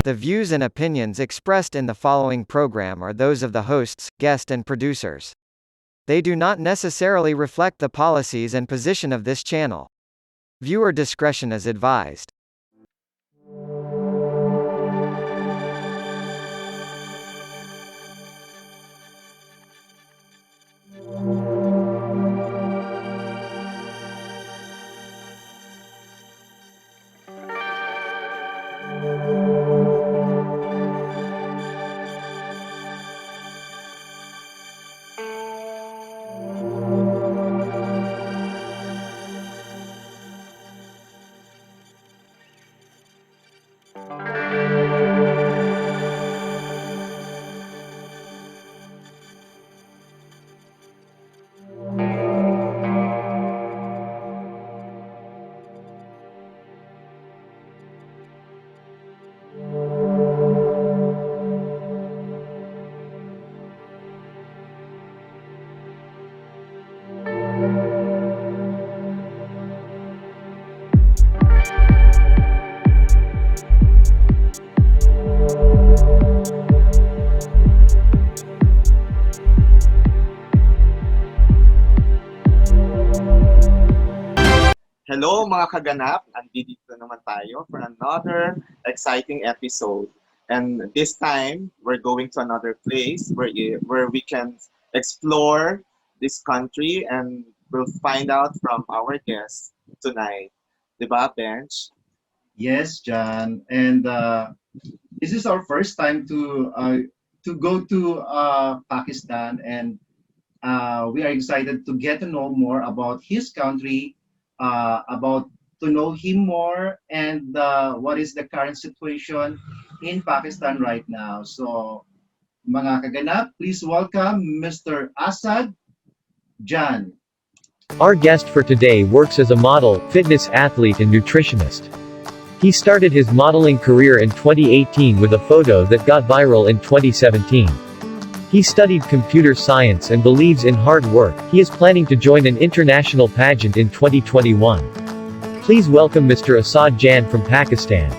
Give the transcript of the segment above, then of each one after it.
The views and opinions expressed in the following program are those of the hosts, guest and producers. They do not necessarily reflect the policies and position of this channel. Viewer discretion is advised. Hello mga kaganap, andito naman tayo for another exciting episode. And this time, we're going to another place where we can explore this country and we'll find out from our guests tonight. Diba, Bench? Yes, John, and this is our first time to go to Pakistan, and we are excited to get to know more about his country, about to know him more, and what is the current situation in Pakistan right now. So, mga kaganap, please welcome Mr. Asad Jan. Our guest for today works as a model, fitness athlete and nutritionist. He started his modeling career in 2018 with a photo that got viral in 2017. He studied computer science and believes in hard work. He is planning to join an international pageant in 2021. Please welcome Mr. Asad Jan from Pakistan.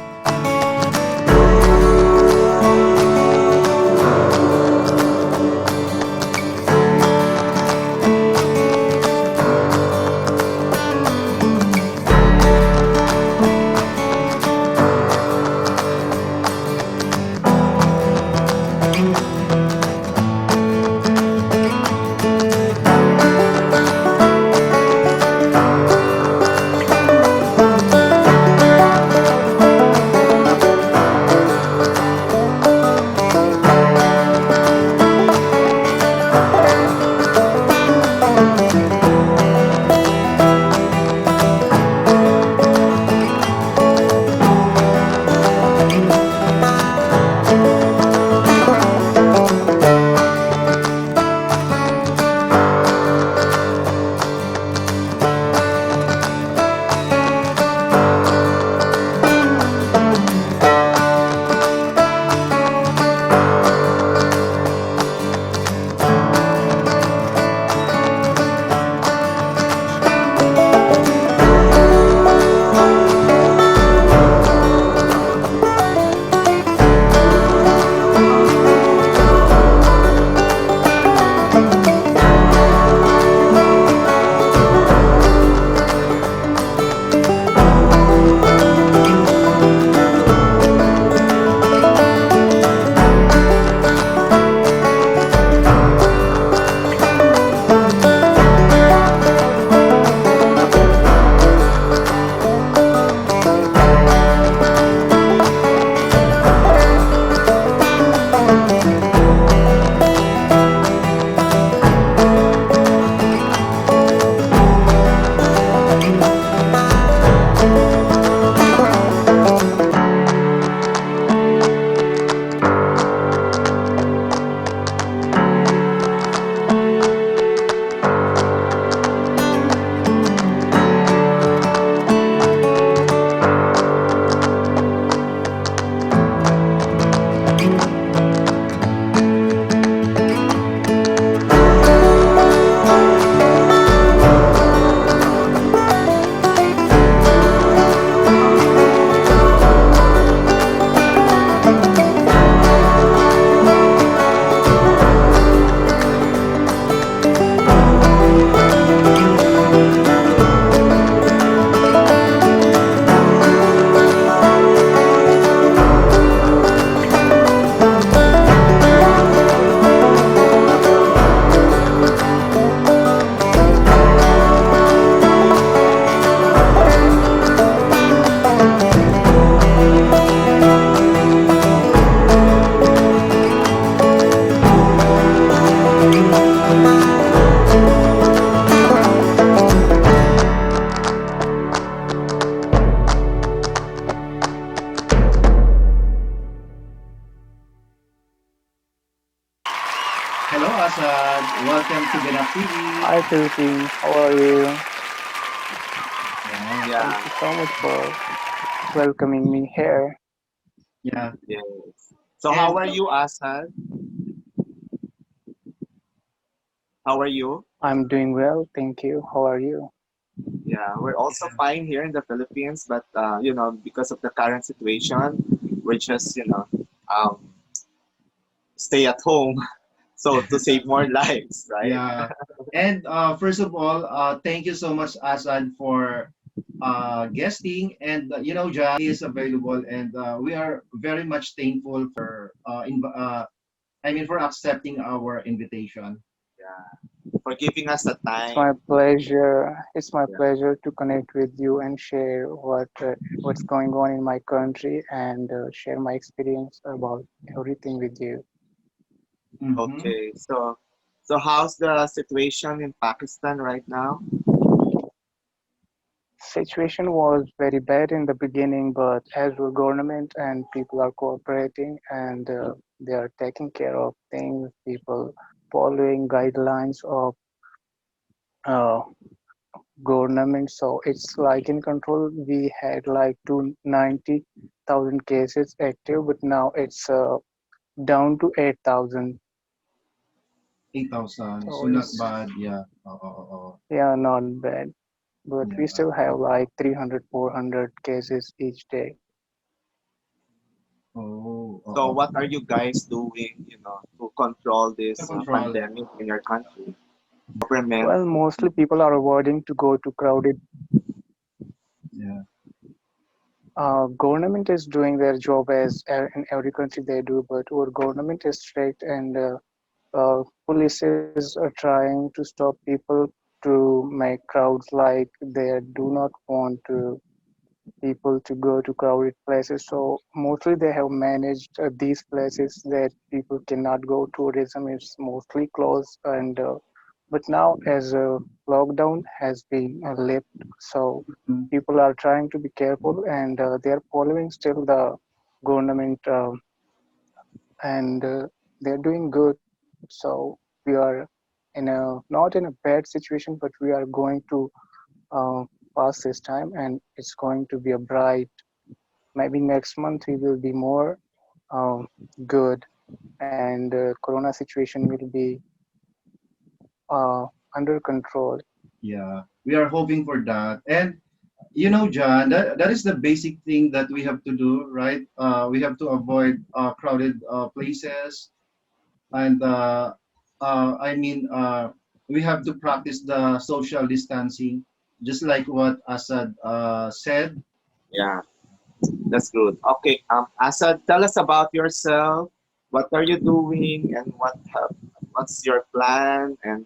Asad. Welcome to Ganap TV. Hi Philippines, how are you? Yeah, Thank Yeah, you so much for welcoming me here. yeah. yes. So how And are you, Asad? How are you? I'm doing well, thank you. How are you? Yeah, we're also yeah, fine here in the Philippines, but because of the current situation, we're just um, stay at home, so to save more lives, right? yeah. And first of all, thank you so much, Asad, for guesting. And John is available, and we are very much thankful for for accepting our invitation. Yeah, for giving us the It's my time. pleasure. It's my Yeah. pleasure to connect with you and share what's going on in my country and share my experience about everything with you. Mm-hmm. Okay, so how's the situation in Pakistan right now? Situation was very bad in the beginning, but as the government and people are cooperating and they are taking care of things, people following guidelines of uh, government. So it's like in control. We had like 290,000 cases active, but now it's down to 8,000. 8,000. So So not it's bad. Yeah. yeah, not bad. But we Yeah. still have like 300, 400 cases each day. Oh. So what are you guys doing, to control To this control. pandemic in your country? Government. Well, mostly people are avoiding to go to crowded. Yeah. Government is doing their job as in every country they do, but our government is strict and policies are trying to stop people to make crowds like they do not want to people to go to crowded places. So mostly they have managed these places that people cannot go. Tourism is mostly closed, and but now as a lockdown has been lifted, so Mhm. people are trying to be careful and they are following still the government and they're doing good. So we are not in a bad situation, but we are going to uh, pass this time and it's going to be a bright. Maybe next month we will be more um, good and corona situation will be uh, under control. Yeah. We are hoping for that. And John, that is the basic thing that we have to do, right? We have to avoid crowded places, and we have to practice the social distancing, just like what Asad said. Yeah, that's good. Okay, Asad, tell us about yourself. What are you doing, and what's your plan? And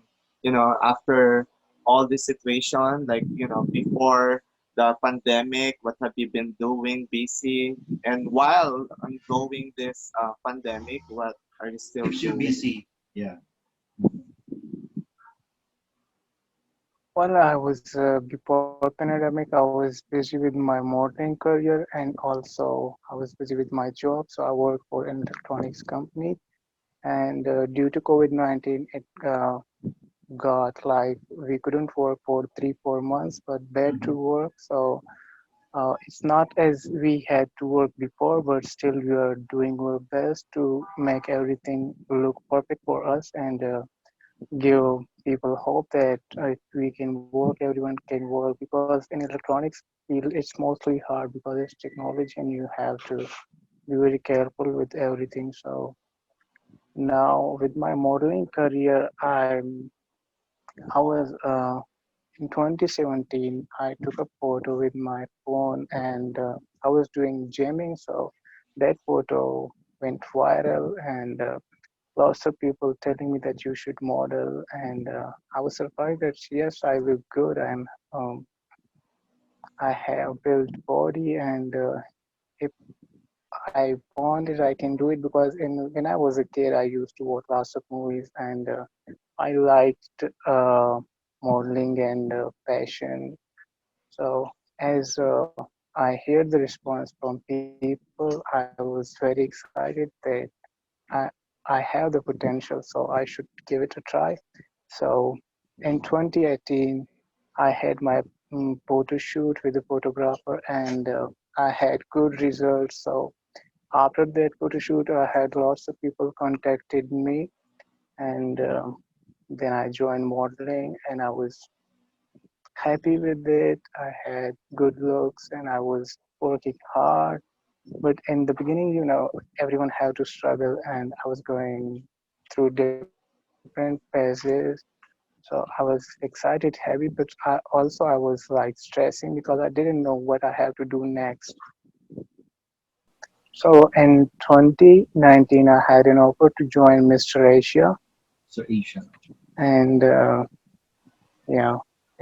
after all this situation, like before the pandemic, what have you been doing, busy? And while ongoing this pandemic, what are you still Keeps you doing? busy. Yeah. Well, I was before pandemic, I was busy with my modeling career and also I was busy with my job. So I work for an electronics company, and due to COVID-19, it got like we couldn't work for 3 4 months, but bad to Mhm. work. So it's not as we had to work before, but still we are doing our best to make everything look perfect for us and give people hope that if we can work, everyone can work. Because in electronics field, it's mostly hard because it's technology and you have to be very careful with everything. So now with my modeling career, I was in 2017, I took a photo with my phone and I was doing jamming. So that photo went viral and lots of people telling me that you should model. And I was surprised that yes, I look good. I have built body and if I want it, I can do it because when I was a kid, I used to watch lots of movies and I liked modeling and fashion. So as I heard the response from people, I was very excited that I, I I have the potential, so I should give it a try. So in 2018, I had my photo shoot with a photographer, and I had good results. So after that photo shoot, I had lots of people contacted me, and then I joined modeling, and I was happy with it. I had good looks, and I was working hard. But in the beginning, everyone had to struggle, and I was going through different phases. So I was excited, happy, but I was like stressing because I didn't know what I have to do next. So in 2019, I had an offer to join Mr. Asia, So Asian. and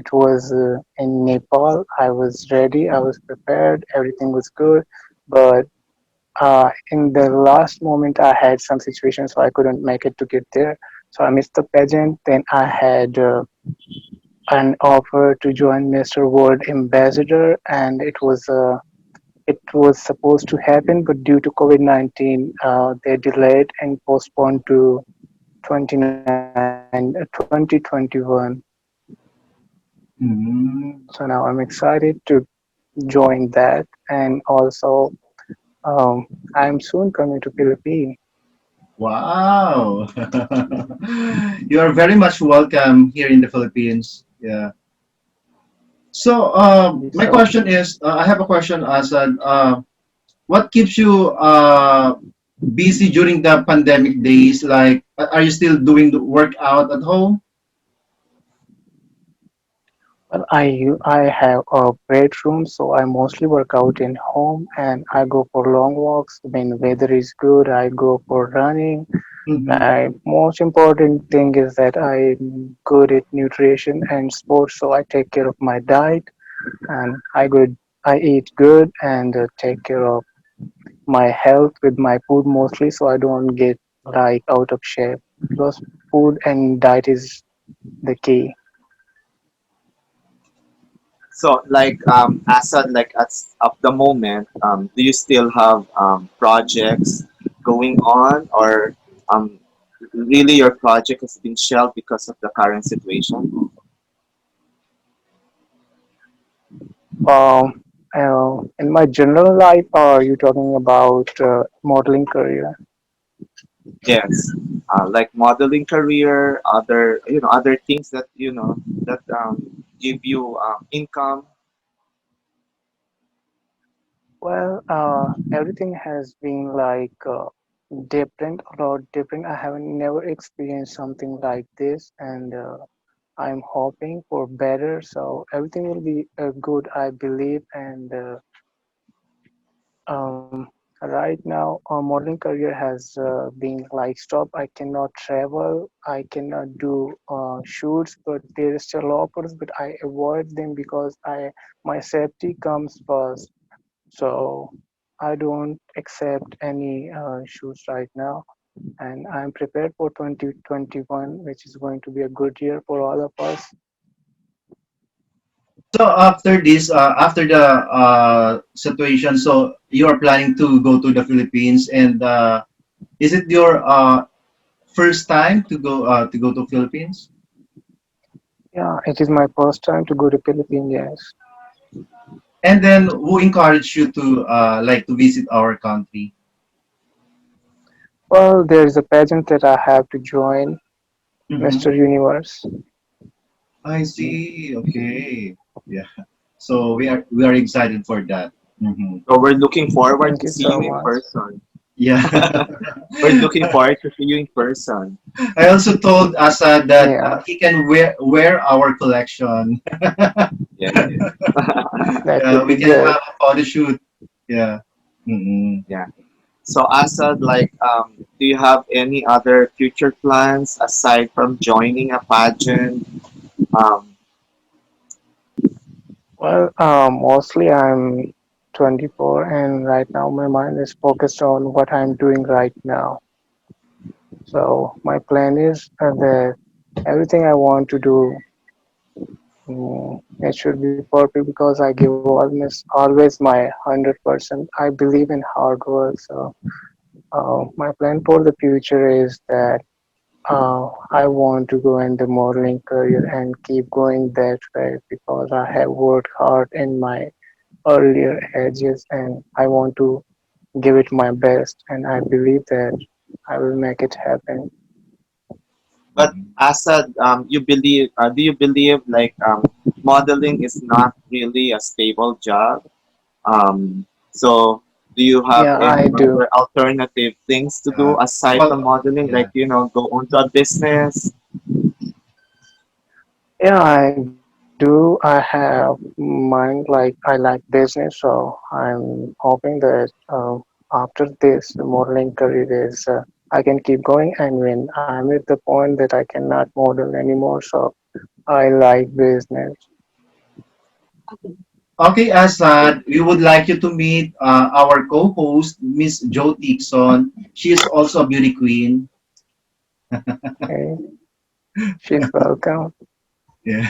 it was in Nepal. I was ready, I was prepared, everything was good, but in the last moment, I had some situations so I couldn't make it to get there. So I missed the pageant. Then I had an offer to join Mr. World Ambassador, and it was supposed to happen, but due to COVID-19, they delayed and postponed to 2021. Mm, So now I'm excited to join that, and also I'm soon coming to Philippines. wow. You are very much welcome here in the Philippines. Yeah. So, my So question is, I have a question, Asad. What keeps you busy during the pandemic days? Like, are you still doing the workout at home? well, I have a bedroom, so I mostly work out in home, and I go for long walks. When weather is good, I go for running. Mm-hmm. My most important thing is that I'm good at nutrition and sports, so I take care of my diet, and I eat good and take care of my health with my food mostly, so I don't get like out of shape because food and diet is the key. So, like, Asad, like at the moment, do you still have projects going on, or um, really your project has been shelved because of the current situation? Um, in my general life, are you talking about modeling career? Yes, like modeling career, other other things that that give you income. Well, everything has been like different, a lot different. I haven't never experienced something like this, and I'm hoping for better. So everything will be good, I believe. And um, right now, our modeling career has been like stopped. I cannot travel. I cannot do shoots, but there is still offers, but I avoid them because I my safety comes first. So I don't accept any shoots right now, and I'm prepared for 2021, which is going to be a good year for all of us. So after this, after the situation, so you are planning to go to the Philippines, and is it your first time to go to Philippines? Yeah, it is my first time to go to Philippines. Yes. And then who encouraged you to like to visit our country? Well, there is a pageant that I have to join, Mm-hmm. Mr. Universe. I see. Okay. Yeah. So we are excited for that. Mm-hmm. So we're looking forward Thank to you see so you in much. person. Yeah. We're looking forward to see you in person. I also told Asa that Yeah, he can wear our collection. Yeah, that Yeah, would we be can good. have a photo shoot. Yeah. Mm-mm. yeah. So Asad, like, do you have any other future plans aside from joining a pageant? Um, Well, mostly I'm 24, and right now my mind is focused on what I'm doing right now. So my plan is that everything I want to do, it should be perfect because I give always my 100%. I believe in hard work, so My plan for the future is that I want to go in the modeling career and keep going that way because I have worked hard in my earlier ages and I want to give it my best, and I believe that I will make it happen. But Asad, do you believe like modeling is not really a stable job? So do you have Yeah, any I do. other alternative things to do Yeah. aside from Well, modeling? Like, yeah. go onto a business. Yeah, I do. I have mind like I like business, so I'm hoping that after this modeling career is I can keep going, and when I'm at the point that I cannot model anymore, so I like business. Okay. Okay, Asad, we would like you to meet our co-host, Miss Jo Dixon. She is also a beauty queen. Okay, she's welcome. Yeah.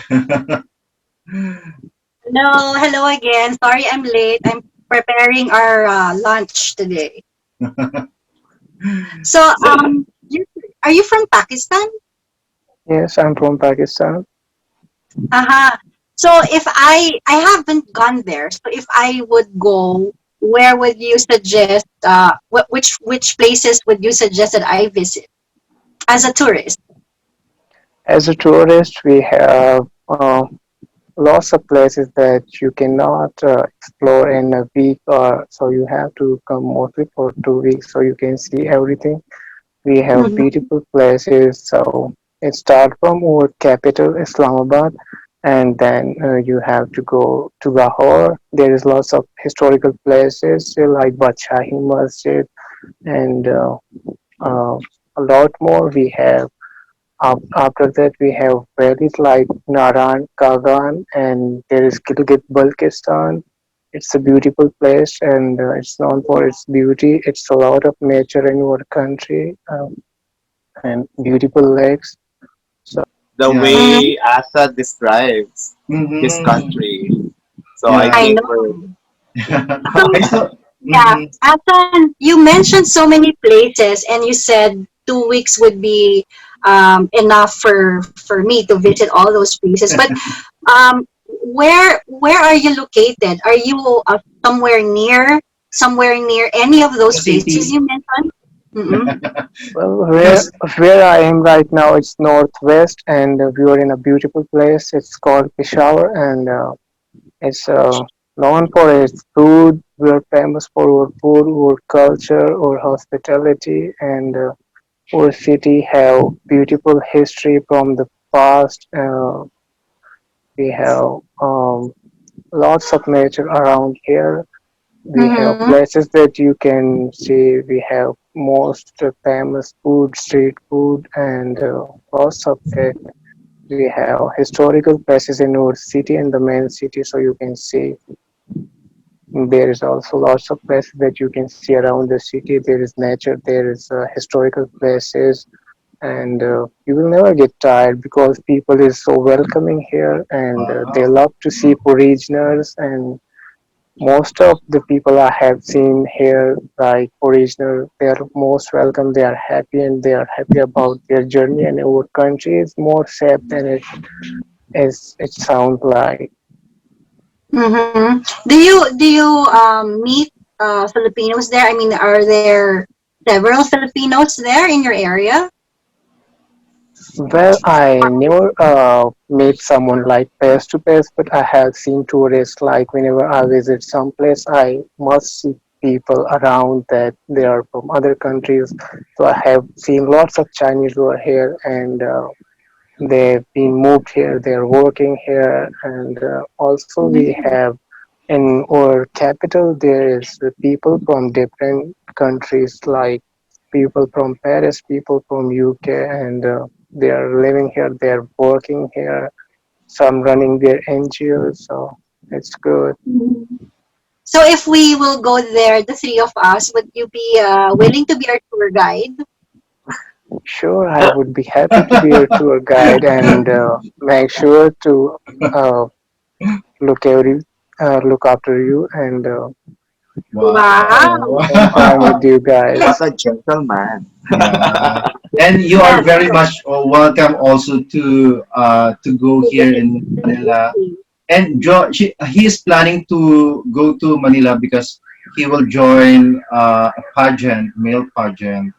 Hello again. Sorry I'm late. I'm preparing our lunch today. So, So, you, are you from Pakistan? Yes, I'm from Pakistan. Uh-huh. So if I haven't gone there, so if I would go, where would you suggest? Which places would you suggest that I visit as a tourist? As a tourist, we have lots of places that you cannot explore in a week, or so you have to come mostly for 2 weeks so you can see everything. We have Mm-hmm. beautiful places. So it starts from our capital, Islamabad, and then you have to go to Lahore. There is lots of historical places like Badshahi Masjid and uh, a lot more. We have after that, we have valleys like Naran, Kagan, and there is Gilgit Baltistan. It's a beautiful place and it's known for its beauty. It's a lot of nature in our country and beautiful lakes. So, The yeah. Mm-hmm. way Asad describes his Mm-hmm. country. So I Yeah. I think we're know. So I saw. yeah, Mm-hmm. Asan, you mentioned so many places, and you said 2 weeks would be enough for me to visit all those places. But um, where are you located? Are you somewhere near any of The those places city. you mentioned? Mm-mm. well, Because. where I am right now, it's northwest, and we are in a beautiful place. It's called Peshawar, and it's known for its food. We are famous for our food, our culture, our hospitality, and our city have beautiful history from the past. We have lots of nature around here. We have Mm-hmm. places that you can see. We have most famous food, street food, and lots of it. We have historical places in our city and the main city, so you can see. There is also lots of places that you can see around the city. There is nature, there is historical places, and you will never get tired because people is so welcoming here, and they Wow. love to see foreigners. And most of the people I have seen here, like foreigners, they are most welcome. They are happy and they are happy about their journey. And our country is more safe than it sounds like. Mm-hmm. Do you meet Filipinos there? I mean, are there several Filipinos there in your area? Well, I never meet someone like face to face, but I have seen tourists like whenever I visit some place, I must see people around that they are from other countries. So I have seen lots of Chinese who are here and they've been moved here, they're working here, and also we have in our capital there is people from different countries like people from Paris, people from UK, and they are living here, they are working here, some running their NGOs, so it's good. Mhm. So if we will go there, the three of us, would you be willing to be our tour guide? Sure, I would be happy to be your tour guide and make sure to uh, look every look after you and Wow. Same time with you What guys. a gentleman. Yeah. And you are Yeah, very much welcome also to go here in Manila. And he is planning to go to Manila because he will join a pageant, male pageant.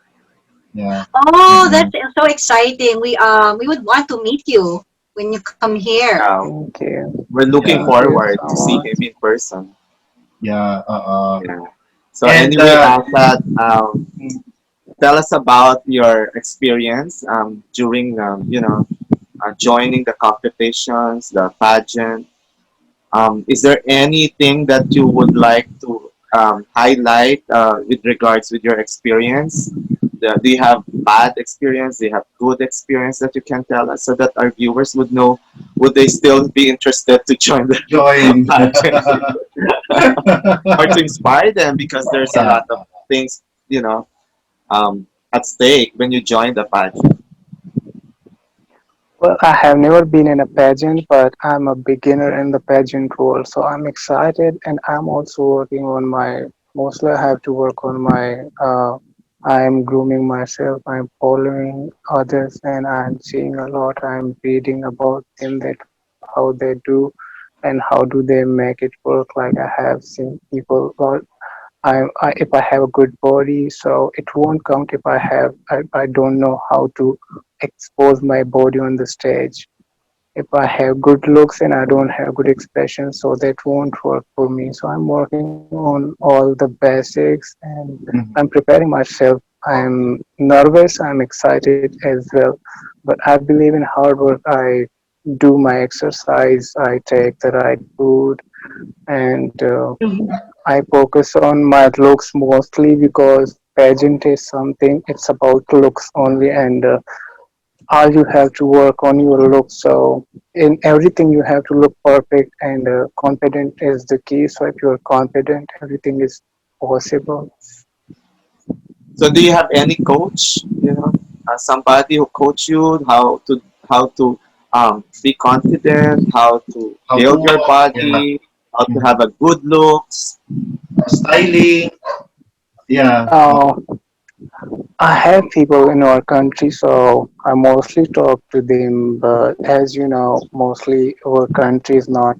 Yeah. oh, Mm-mm. that's so exciting. We would want to meet you when you come here. Yeah, Thank you. we're looking Yeah. Thank you forward so to see him much. in person. Yeah. Yeah. So And anyway, Asad, tell us about your experience during, joining the competitions, the pageant. Is there anything that you would like to highlight with regards with your experience? Do you have bad experience? Do you have good experience that you can tell us so that our viewers would know? Would they still be interested to join the join. pageant or to inspire them because there's a Yeah. lot of things you know at stake when you join the pageant? Well, I have never been in a pageant, but I'm a beginner in the pageant world, so I'm excited, and I'm also working on my. Mostly, I have to work on my. I'm grooming myself. I'm following others, and I'm seeing a lot. I'm reading about them that how they do, and how do they make it work. Like I have seen people. If I have a good body, so it won't count if I don't know how to expose my body on the stage. If I have good looks and I don't have good expression, so that won't work for me. So I'm working on all the basics and I'm Mhm. preparing myself. I'm nervous, I'm excited as well, but I believe in hard work. I do my exercise, I take the right food, and I focus on my looks mostly because pageant is something it's about looks only, and all you have to work on your looks. So in everything you have to look perfect, and confident is the key. So if you're confident, everything is possible. So do you have any coach, somebody who coach you how to be confident, how to How to build your walk. Yeah. body, how to Mhm. have a good looks? Styling. Yeah. Uh, I have people in our country, so I mostly talk to them. But as you know, mostly our country is not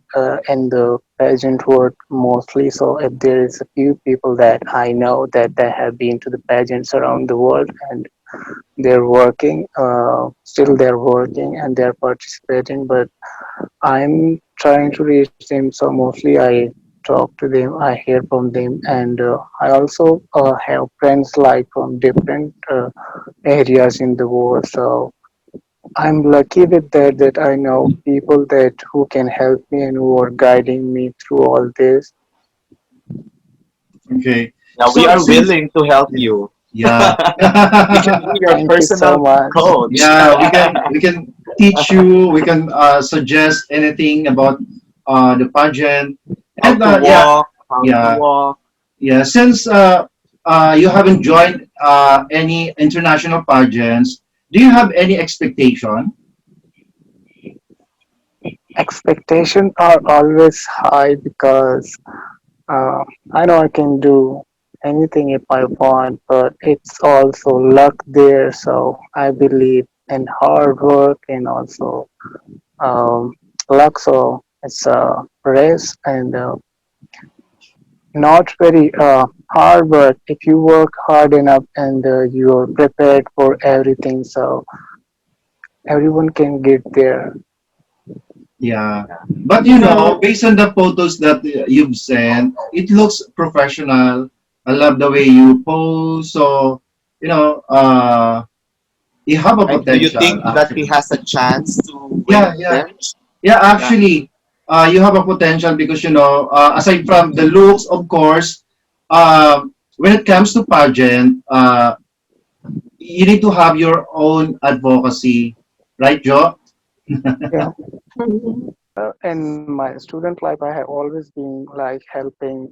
in the pageant world mostly. So if there is a few people that I know that they have been to the pageants around the world and they're working, still they're working and they're participating. But I'm trying to reach them, so mostly I talk to them, I hear from them, and I also have friends like from different areas in the world. So I'm lucky with that I know people that who can help me and who are guiding me through all this. Okay. Yeah, we So are since willing to help yeah. you. Yeah. We can be your Thank you so personal much. coach. Yeah, we can teach you. We can suggest anything about the pageant. How And to yeah, walk, how to yeah, walk. yeah. Since you haven't joined any international pageants, do you have any expectation? Expectations are always high because uh, I know I can do anything if I want, but it's also luck there. So I believe in hard work and also um, luck. So it's a race and not very hard, but if you work hard enough and you're prepared for everything, so everyone can get there. Yeah. But you know, based on the photos that you've sent, it looks professional. I love the way you pose. So, you know, you have a And do you potential think that he actually. has a chance to Yeah, win yeah. them? Yeah, Yeah. actually, you have a potential because, you know, aside from the looks, of course, when it comes to pageant, you need to have your own advocacy, right, Joe? Yeah. Mhm. In my student life, I have always been like helping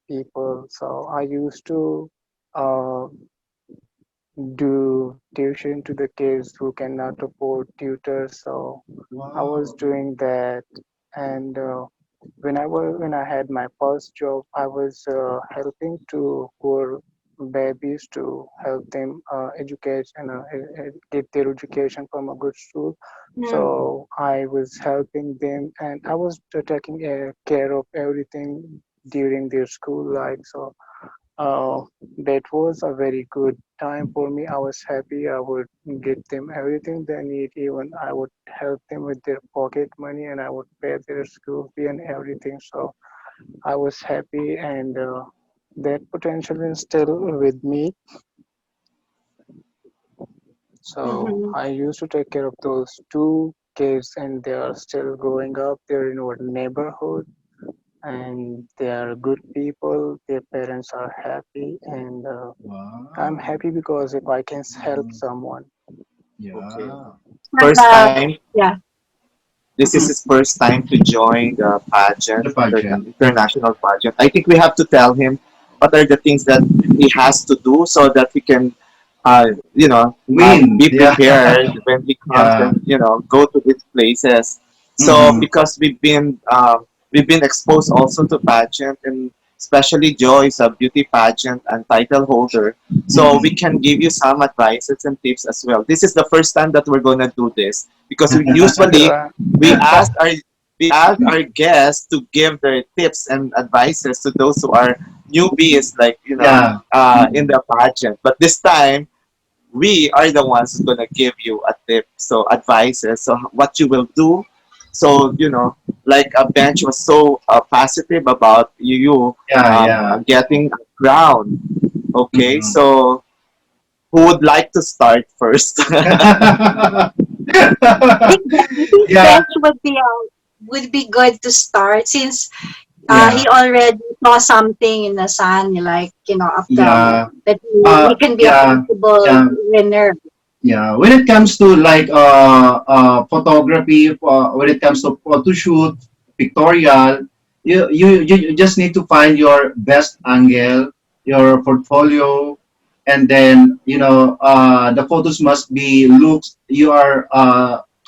people. So I used to uh, do tuition to the kids who cannot afford tutors. So I was Wow. doing that, and when I had my first job, I was helping to poor babies to help them educate and get their education from a good school. Mm. So I was helping them, and I was taking care of everything during their school life. So uh, that was a very good time for me. I was happy. I would give them everything they need. Even I would help them with their pocket money, and I would pay their school fee and everything. So I was happy, and that potential is still with me. So Mm-hmm. I used to take care of those two kids, and they are still growing up. They're in our neighborhood, and they are good people. Their parents are happy, and I'm Wow. happy because if I can help Mhm. someone. Okay. Yeah. For First the time. yeah. This is Mhm. his first time to join the pageant, The pageant. international pageant. I think we have to tell him what are the things that he has to do so that he can, Win. be Yeah. prepared when he comes Yeah. and go to these places. So Mm-hmm. because we've been exposed also to pageant, and especially Joy is a beauty pageant and title holder. So we Mm-hmm. can give you some advices and tips as well. This is the first time that we're gonna do this because we usually Sure. we ask our we ask our guests to give their tips and advices to those who are newbies, like Yeah. in Mm-hmm. the pageant. But this time, we are the ones who's gonna give you a tip, so advices, so what you will do. So like Bench was so positive about Yeah. Yeah. getting a crown. Okay, Mm-hmm. so who would like to start first? I think Yeah. bench would be good to start since Yeah. he already saw something in the sun, like upcoming Yeah. that he can be a Yeah. possible Yeah. winner. Yeah, when it comes to like photography, when it comes to photo shoot, pictorial, you just need to find your best angle, your portfolio, and then the photos must be looks. You are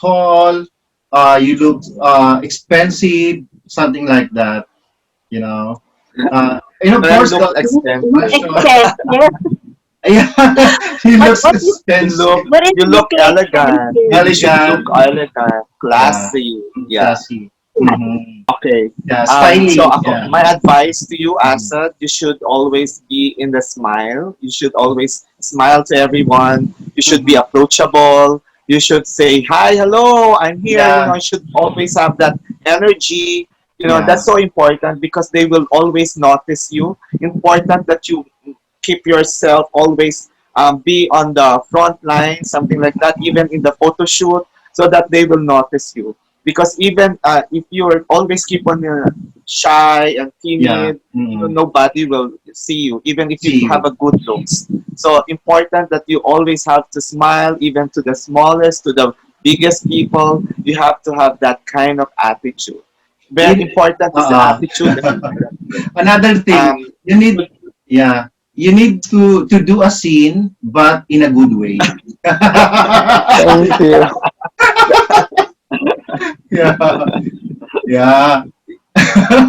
tall, you look expensive, something like that. You know, and of Well, course looks the expensive. fashion. Expensive. Yeah, he What looks what is You look expensive. what is you look looking elegant. expensive? You should look Elegant, elegant, yeah, classy. Yeah. classy. Mm-hmm. Okay. Yeah, So stylish, ako, yeah. my advice to you, Mhm. Asad, you should always be in the smile. You should always smile to everyone. You should be Mhm. approachable. You should say hi, hello, I'm here. Yeah, You should always have that energy. That's yeah, so important because they will always notice you. Important that you keep yourself always be on the front line, something like that, even in the photo shoot, so that they will notice you. Because even if you're always keep on shy and yeah. timid, Mm. nobody will see you, even if you See have you. a good looks. So important that you always have to smile, even to the smallest, to the biggest people. You have to have that kind of attitude. Very You, important is the uh, attitude and the character. another thing, you You need, should yeah, you need to do a scene, but in a good way. Thank you. Yeah, yeah.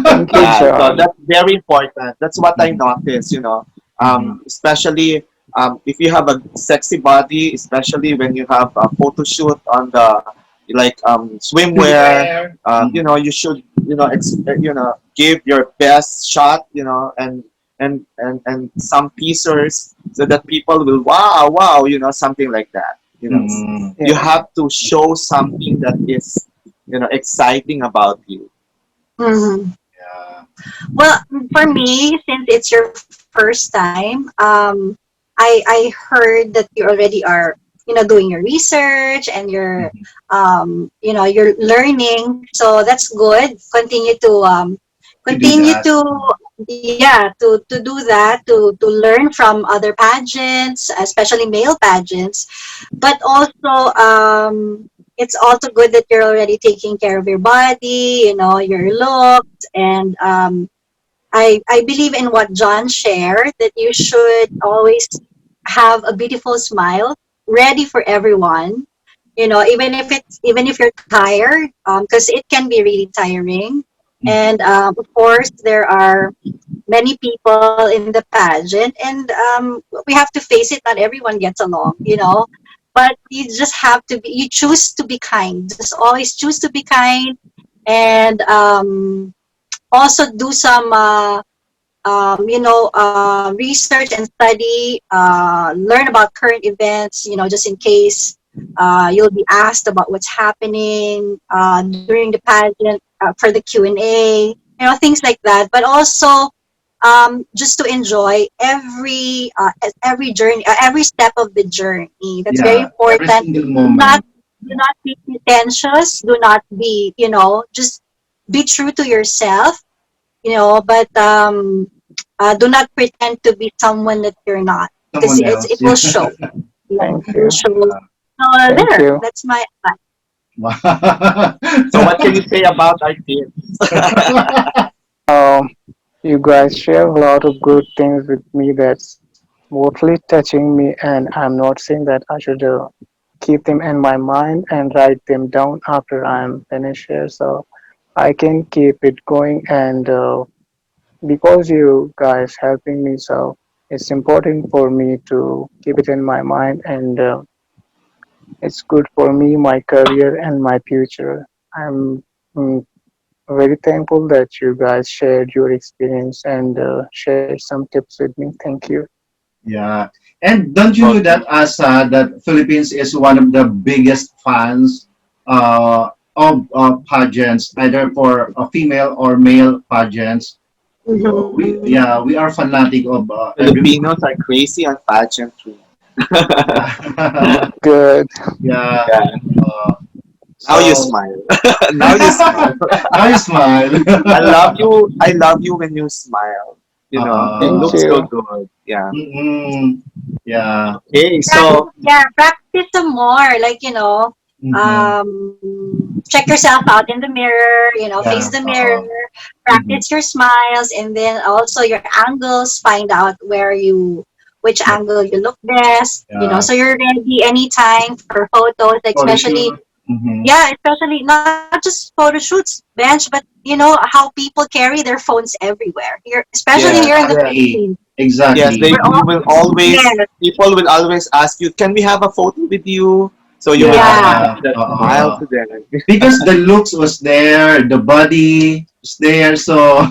Thank you, Yeah, so John. that's very important. That's what I Mhm, noticed, mhm. especially if you have a sexy body, especially when you have a photo shoot on the like swimwear, Swimwear. Mhm. you should give your best shot, and some pieces so that people will wow, something like that. Mhm. You Yeah. have to show something that is exciting about you. Mhm. Yeah. Well, for me, since it's your first time, I heard that you already are, doing your research and Mhm. you're learning. So that's good. To do Continue that. to, yeah, to do that, to learn from other pageants, especially male pageants. But also, it's also good that you're already taking care of your body, your looks, and I believe in what John shared, that you should always have a beautiful smile ready for everyone. Even if you're tired, because it can be really tiring. Mhm. And of course, there are many people in the pageant, and we have to face it. Not everyone gets along, but you just have to be. You choose to be kind. Just always choose to be kind, and also do some research and study, learn about current events, just in case you'll be asked about what's happening during the pageant, for the Q&A, things like that. But also, just to enjoy every journey, every step of the journey. That's very Yeah, every important. single Do not moment. do not be pretentious. Do not be, just be true to yourself, but do not pretend to be someone that you're not, because Someone else. it will Yeah. show. Yeah, Thank it will you. show. So Thank there, you. that's my advice. Wow. So what can you say about our tips? Um, you guys share a lot of good things with me that's mostly touching me, and I'm not saying that I should keep them in my mind and write them down after I'm finished here, so I can keep it going. And because you guys helping me, so it's important for me to keep it in my mind, and it's good for me, my career, and my future. I'm mm, very thankful that you guys shared your experience and shared some tips with me. Thank you. Yeah. And don't you know Okay. that Asa, that Philippines is one of the biggest fans of pageants, either for female or male pageants. So Mm-hmm. we are fanatic of every. Filipinos are crazy on pageantry. Yeah. Good. Yeah. Yeah. Uh, Now you so smile. Now you smile. now you smile. I love you. I love you when you smile. You Thank look uh, so you. good. Yeah. mm-mm, yeah. Okay. Practice, So yeah, practice some more. Like, Mm-hmm, check yourself out in the mirror. Face yeah. the mirror. Mm-hmm, Practice your smiles, and then also your angles. Find out which yeah. angle you look best. Yeah. So you're ready anytime for photos, like Photo especially. shoot. Mm-hmm. Yeah, especially not just photo shoots, bench, but how people carry their phones everywhere. Here, especially here yes, in the Exactly. Philippines, yes. Exactly. They we're you all will yes, always people will always ask you, "Can we have a photo with you?" So you will have to yeah, give Yeah. that smile to them. Because the looks was there, the body was there, so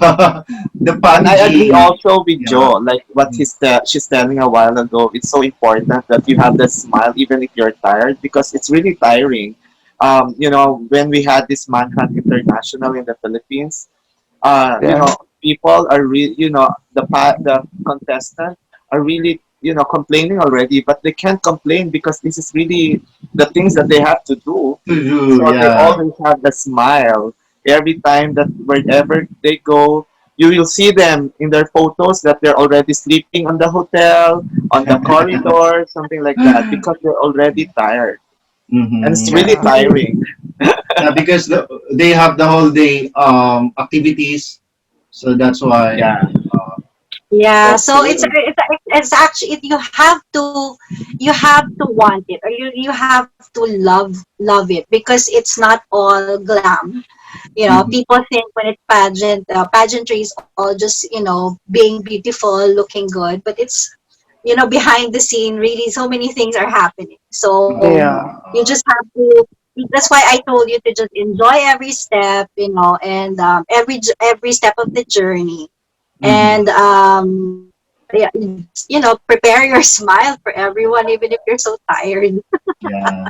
the And I agree packaging. also with Yeah. Joe, like what she's telling a while ago. It's so important that you have that smile even if you're tired because it's really tiring. When we had this Manhunt International in the Philippines, Yeah. people are really, the contestants are really, complaining already, but they can't complain because this is really the things that they have to do. To do, So they yeah. always have the smile every time that wherever they go. You will see them in their photos that they're already sleeping on the hotel, on the corridor, something like that, because they're already tired, and it's Mm-hmm. really Yeah. tiring. Yeah, because they have the whole day activities, so that's why. Yeah. yeah. So it's Okay. it's it's actually you have to want it, or you have to love it, because it's not all glam. Mhm. People think when it's pageantry is all just being beautiful, looking good, but it's behind the scene, really so many things are happening. So Yeah. you just have to. That's why I told you to just enjoy every step, and every step of the journey, Mhm. and yeah, prepare your smile for everyone, even if you're so tired. Yeah.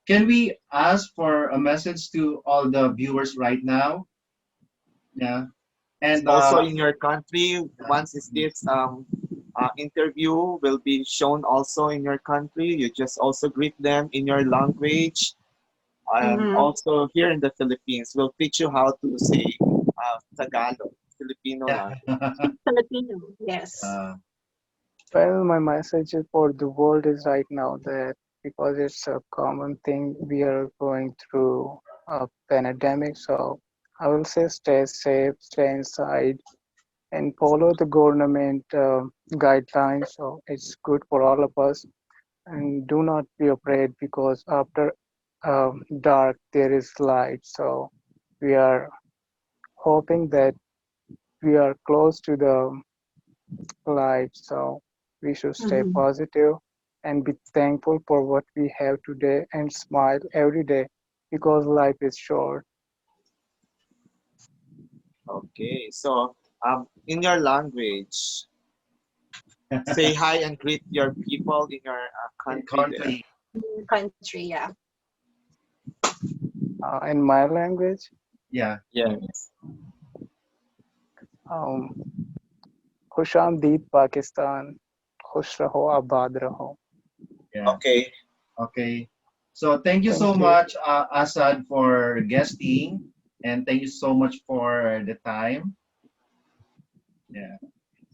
Can we ask for a message to all the viewers right now? Yeah. Yes, And also in your country, once is this interview will be shown also in your country, you just also greet them in your language. And Mm-hmm. also here in the Philippines, we'll teach you how to say Tagalog, Filipino yeah. language. Filipino, yes. uh, Well, my message for the world is right now that because it's a common thing, we are going through a pandemic. So I will say stay safe, stay inside, and follow the government guidelines. So it's good for all of us. And do not be afraid, because after dark there is light. So we are hoping that we are close to the light. So we should stay Mhm. positive and be thankful for what we have today and smile every day because life is short. Okay, so in your language, say hi and greet your people in your In country there. country. Country, yeah. In my language, Yeah. Yes. um, खुश आमदीद पाकिस्तान, खुश रहो, आबाद रहो. Yeah. Okay. Okay. So thank you so Thank you. much, Asad, for guesting, and thank you so much for the time. Yeah. Yeah.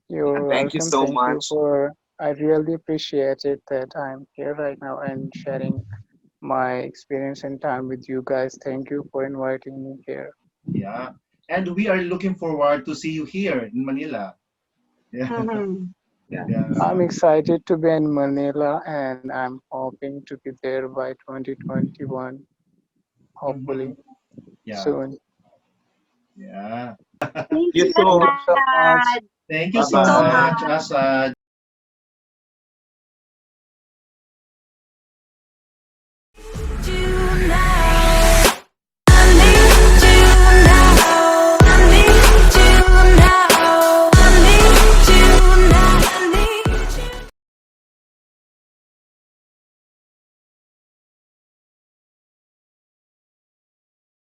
You're Thank you welcome. so Thank you much. for. I really appreciate it that I'm here right now and sharing my experience and time with you guys. Thank you for inviting me here. Yeah. And we are looking forward to see you here in Manila. Yeah. Mhm. Yeah. I'm Yeah. excited to be in Manila and I'm hoping to be there by 2021, Hmm. hopefully Yeah. soon. Yeah. Thank You you, Thank too. you so much. Asad. Thank you Bye Thank you so so bye. much, much. Asad.